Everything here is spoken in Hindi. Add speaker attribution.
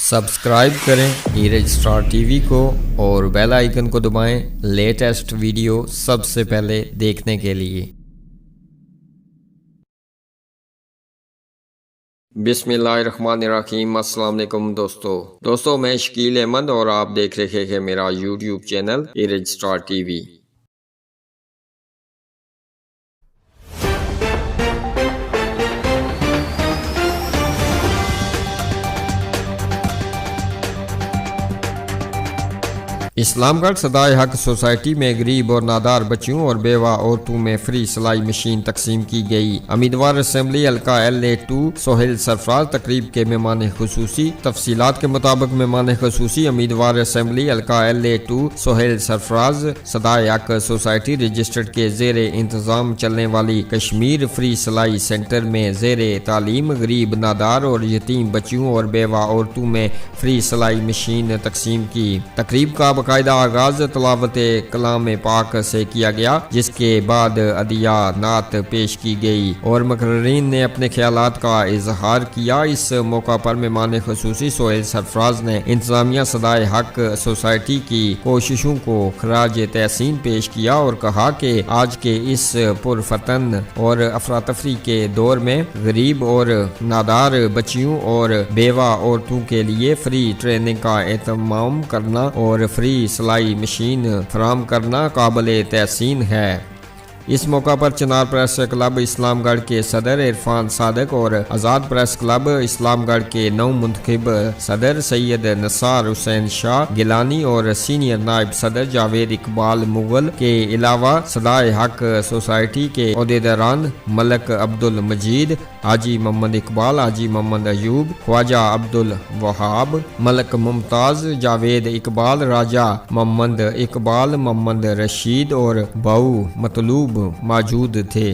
Speaker 1: सब्सक्राइब करें नीरज स्टार टीवी को और बेल आइकन को दबाएं लेटेस्ट वीडियो सबसे पहले देखने के लिए। बिस्मिल्लाहिर्रहमानिर्रहीम। अस्सलाम वालेकुम दोस्तों मैं शकील अहमद और आप देख रहे हैं मेरा YouTube channel Neeraj star TV. Islamgarh Sadaye Haq society में गरीब और नादार बच्चियों और बेवा औरतों में फ्री सिलाई मशीन तकसीम की गई। उम्मीदवार असेंबली हल्का LA2 सोहेल सरफराज तकरीब के मेहमान खुसूसी। तफसीलात के मुताबिक मेहमान खुसूसी उम्मीदवार असेंबली हल्का LA2 सोहेल सरफराज सदाए हक सोसाइटी रजिस्टर्ड के जेर इंतजाम चलने वाली कश्मीर फ्री सिलाई सेंटर में जेर तालीम गरीब नादार और यतीम बच्चियों और बेवा औरतों में फ्री सिलाई मशीन तकसीम की। तकरीब का बाकायदा आगाज तलावत कलाम पाक से किया गया, जिसके बाद अदिया नात पेश की गई और मुकर्रीन ने अपने ख्यालात का इजहार किया। इस मौका पर मेहमान खुसूसी सोहेल सरफराज ने इंतजामिया सदाए हक सोसाइटी की कोशिशों को खराज तहसीन पेश किया और कहा कि आज के इस पुरफतन और अफरा तफरी के दौर में गरीब और नादार बच्चियों और बेवा औरतों के लिए फ्री ट्रेनिंग का एहतमाम करना और फ्री सिलाई मशीन फराम करना काबिल तहसीन है। इस मौका पर चिनार प्रेस क्लब इस्लामगढ़ के सदर इरफान सादक और आज़ाद प्रेस क्लब इस्लामगढ़ के नौ मुंतखब सदर सैयद नसार हुसैन शाह गिलानी और सीनियर नायब सदर जावेद इकबाल मुगल के अलावा सदाए हक सोसाइटी के ओहदेदारान मलक अब्दुल मजीद, हाजी मोहम्मद इकबाल, हाजी मोहम्मद अयूब, ख्वाजा अब्दुल वहाब, मलक मुमताज, जावेद इकबाल, राजा मोहम्मद इकबाल, मोहम्मद रशीद और बाऊ मतलूब मौजूद थे।